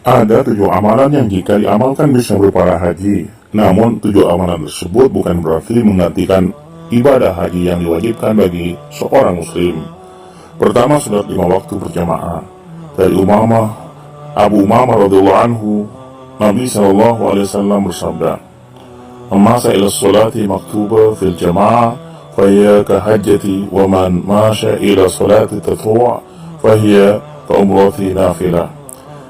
Ada 7 amalan yang jika diamalkan bisa berpahala haji. Namun 7 amalan tersebut bukan berarti menggantikan ibadah haji yang diwajibkan bagi seorang muslim. Pertama, salat 5 waktu berjamaah. Dari Abu Umamah radhiyallahu anhu, Nabi SAW bersabda, "Masa ila salati maktuba fil jamaah, fahiya kahajjati, wa man masya ila salati tatawwa, fahiya ka umrati nafilah."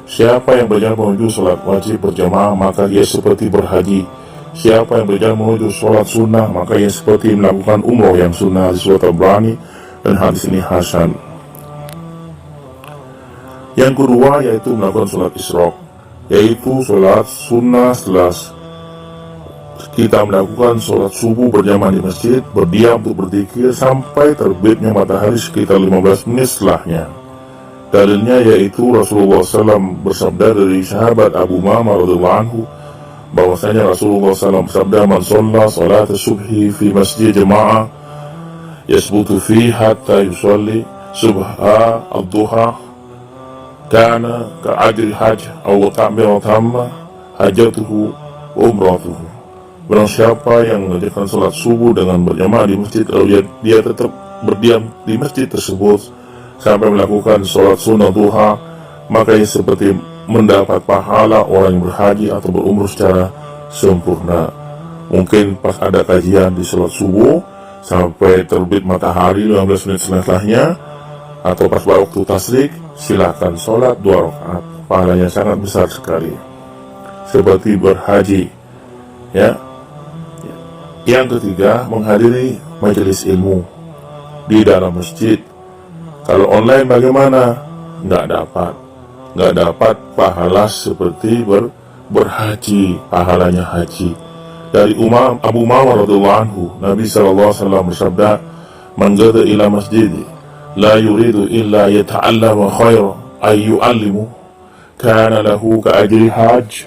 Siapa yang berjalan menuju salat wajib berjamaah, maka ia seperti berhaji. Siapa yang berjalan menuju salat sunnah, maka ia seperti melakukan umroh yang sunnah. Di surat Tabrani, dan hadis ini hasan. Yang kedua yaitu melakukan salat isyraq, yaitu salat sunnah setelah kita melakukan salat subuh berjamaah di masjid, berdiam untuk berzikir sampai terbitnya matahari sekitar 15 menit setelahnya. Dalilnya yaitu Rasulullah SAW bersabda dari sahabat Abu Umamah radhiyallahu anhu, bahwasanya Rasulullah SAW bersabda, "Man shalla salat subhi fi masjid jama'ah yasbutu fi hatta yusalli subha ad-duha, kana ka'ajri hajj aw ta'mir tamma hajatuhu umratuhu." Barang siapa yang mengerjakan salat subuh dengan berjamaah di masjid, lalu dia tetap berdiam di masjid tersebut sampai melakukan sholat sunnah duha, maka ia seperti mendapat pahala orang yang berhaji atau berumrah secara sempurna. Mungkin pas ada kajian di sholat subuh sampai terbit matahari 15 menit setelahnya, atau pas waktu tasrik, silakan sholat 2 rakaat, pahalanya sangat besar sekali, seperti berhaji. Ya. Yang ketiga, menghadiri majelis ilmu di dalam masjid. Kalau online bagaimana? Nggak dapat pahala seperti berhaji, pahalanya haji. Dari Abu Umamah radhiyallahu anhu, Nabi SAW bersabda, "Man ghada ila masjid la yuridu illa yata'allama khairan ay yu'allimu, kana lahu ka ajri hajj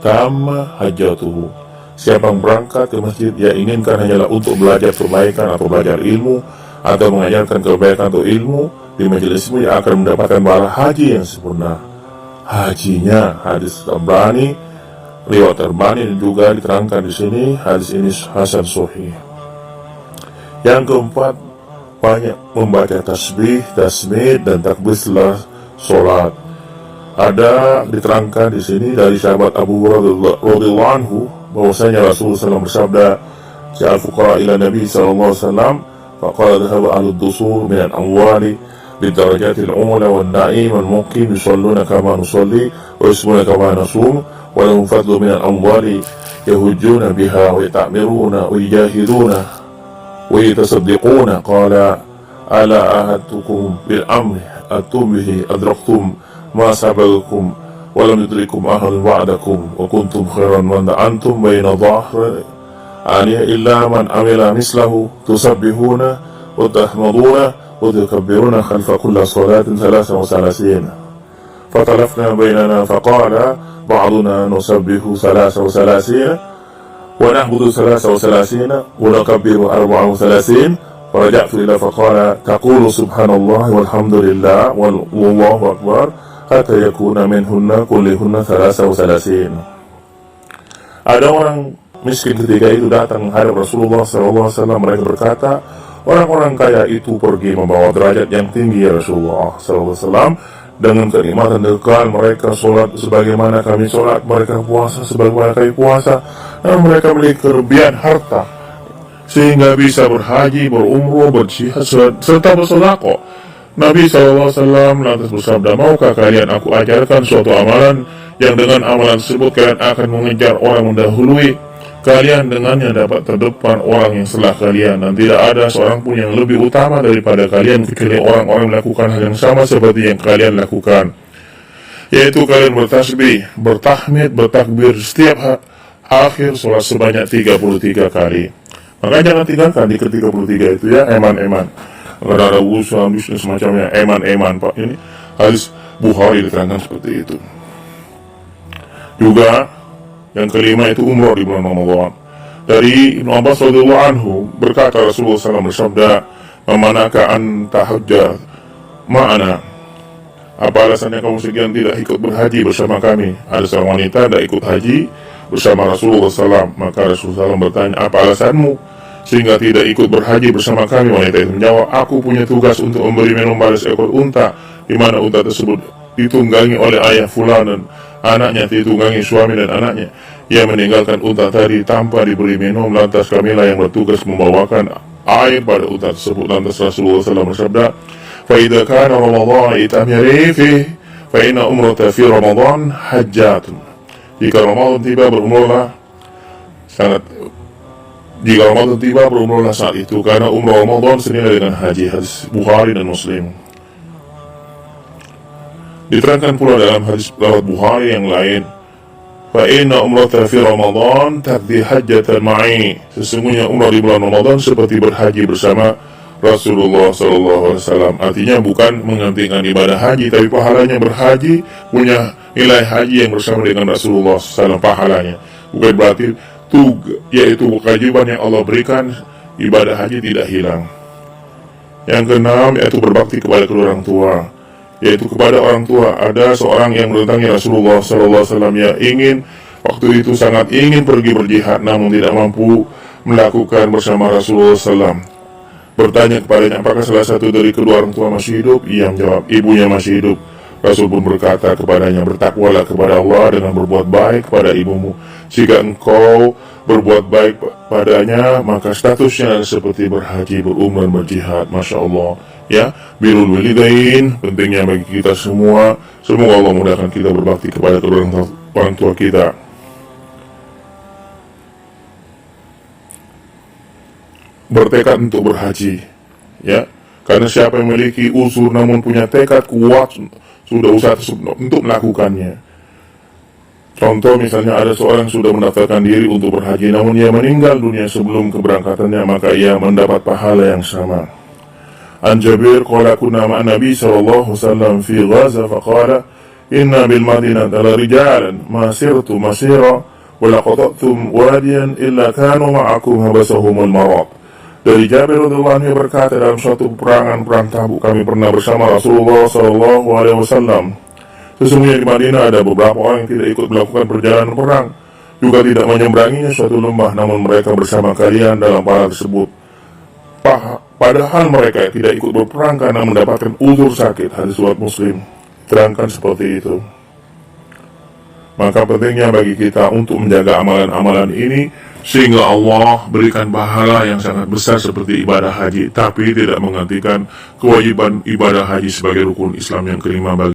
tamma hajjatuhu." Siapa yang berangkat ke masjid, dia inginkan hanyalah untuk belajar kebaikan atau belajar ilmu, atau mengajarkan kebaikan atau ilmu di majelis ilmu, yang akan mendapatkan pahala haji yang sempurna. Hajinya, hadis Tabrani, riwayat Tabrani, dan juga diterangkan di sini hadis ini hasan sahih. Yang keempat, banyak membaca tasbih, tasmid, dan takbir setelah sholat. Ada diterangkan di sini dari sahabat Abu Hurairah radhiyallahu anhu, bahwasanya Rasulullah SAW bersabda, "Ja'al fuqara ila Nabi SAW, فقال ذهب أهل الدثور من الأموال بالدرجات العلى والنعيم والمقيم يصلون كما نصلي ويصومون كما نصوم ولهم فضل من الأموال يهجون بها ويتعمرون ويجاهدون ويتصدقون. قال ألا أهدتكم بالأمر أتم به أدركتم ما سبقكم ولم يدركم أهل بعدكم وكنتم خيرا من أنتم بين ظهر إلا من عمل مثله تسبحون وتحمدون وتكبرون خلف كل صلاة 33. فتلفنا بيننا فقال بعضنا نسبح 33 ونحمد 33 ونكبر 34. فرجعت إلى فقال تقول سبحان الله والحمد لله والله أكبر حتى يكون منهن كلهن 33. Ada orang miskin ketika itu datang menghadap Rasulullah SAW. Mereka berkata, orang-orang kaya itu pergi membawa derajat yang tinggi ya Rasulullah SAW, dengan kenikmatan kekal. Mereka sholat sebagaimana kami sholat, mereka puasa sebagaimana kami puasa, dan mereka memiliki kelebihan harta sehingga bisa berhaji, berumrah, berjihad, serta bersedekah. Nabi SAW lantas bersabda, "Maukah kalian aku ajarkan suatu amalan yang dengan amalan tersebut kalian akan mengejar orang mendahului kalian, dengannya dapat terdepan orang yang setelah kalian, dan tidak ada seorang pun yang lebih utama daripada kalian kecuali orang-orang melakukan hal yang sama seperti yang kalian lakukan, yaitu kalian bertasbih, bertahmid, bertakbir setiap akhir sholat sebanyak 33 kali." Maka jangan tinggalkan di ke-33 itu ya, eman-eman. Ada usaha bisnis semacamnya, eman-eman Pak. Ini hadis Bukhari diterangkan seperti itu. Juga yang kelima itu umroh di bulan Ramadan. Dari Ibnu Abbas radhiyallahu anhu berkata, Rasulullah SAW bersabda, "Memanaka anta hajja ma'ana Apa alasannya kamu sekian tidak ikut berhaji bersama kami? Ada seorang wanita tidak ikut haji bersama Rasulullah SAW. Maka Rasulullah SAW bertanya, apa alasanmu sehingga tidak ikut berhaji bersama kami? Wanita itu menjawab, aku punya tugas untuk memberi minum pada seekor unta, di mana unta tersebut ditunggangi oleh ayah fulan dan anaknya, ditunggangi suami dan anaknya. Ia meninggalkan unta tadi tanpa diberi minum, lantas kamilah yang bertugas membawakan air pada unta tersebut. Lantas Rasulullah SAW bersabda, فإذا كان رمضان ائتمري فيه فإن عمرة في رمضان حجات. Jika Ramadan tiba berumrahlah saat itu, karena umrah Ramadan senilai dengan haji. Hadis Bukhari dan Muslim. Diterangkan pula dalam hadis lewat Bukhari yang lain, fa inna umrata fi Ramadan taqdi hajjatan ma'i. Sesungguhnya umrah di bulan Ramadan seperti berhaji bersama Rasulullah SAW. Artinya bukan menggantikan ibadah haji, tapi pahalanya berhaji punya nilai haji yang bersama dengan Rasulullah SAW. Pahalanya bukan berarti yaitu kewajiban yang Allah berikan, ibadah haji tidak hilang. Yang keenam yaitu berbakti kepada kedua orang tua. Yaitu kepada orang tua, ada seorang yang mendatangi Rasulullah SAW yang waktu itu sangat ingin pergi berjihad, namun tidak mampu melakukan bersama Rasulullah SAW. Bertanya kepadanya, apakah salah satu dari kedua orang tua masih hidup? Ia menjawab, ibunya masih hidup. Rasul pun berkata kepadanya, bertakwalah kepada Allah dengan berbuat baik kepada ibumu. Jika engkau berbuat baik padanya, maka statusnya seperti berhaji, berumrah, berjihad. Masya Allah. Ya, birrul walidain pentingnya bagi kita semua. Semoga Allah mudahkan kita berbakti kepada kedua orang tua kita. Bertekad untuk berhaji, ya, karena siapa yang memiliki uzur namun punya tekad kuat, sudah usaha untuk melakukannya. Contoh misalnya ada seorang sudah mendaftarkan diri untuk berhaji, namun ia meninggal dunia sebelum keberangkatannya, maka ia mendapat pahala yang sama. An Jabir qala kunna ma'an Nabi sallallahu alaihi wasallam fi Gaza faqala inna bil Madinah la rijalan ma sirtu masira wa la qata'tum wadiyan illa kanu ma'akum habasahumul marad. Dari Jabir radhiyallahu anhu berkata, dalam suatu perang Tabuk kami pernah bersama Rasulullah SAW. Sesungguhnya di Madinah ada beberapa orang yang tidak ikut melakukan perjalanan perang, juga tidak menyeberanginya suatu lembah, namun mereka bersama kalian dalam perang tersebut. Padahal mereka tidak ikut berperang karena mendapatkan uzur sakit. Hadis riwayat Muslim. Terangkan seperti itu. Maka pentingnya bagi kita untuk menjaga amalan-amalan ini, sehingga Allah berikan pahala yang sangat besar seperti ibadah haji, tapi tidak menggantikan kewajiban ibadah haji sebagai rukun Islam yang kelima bagi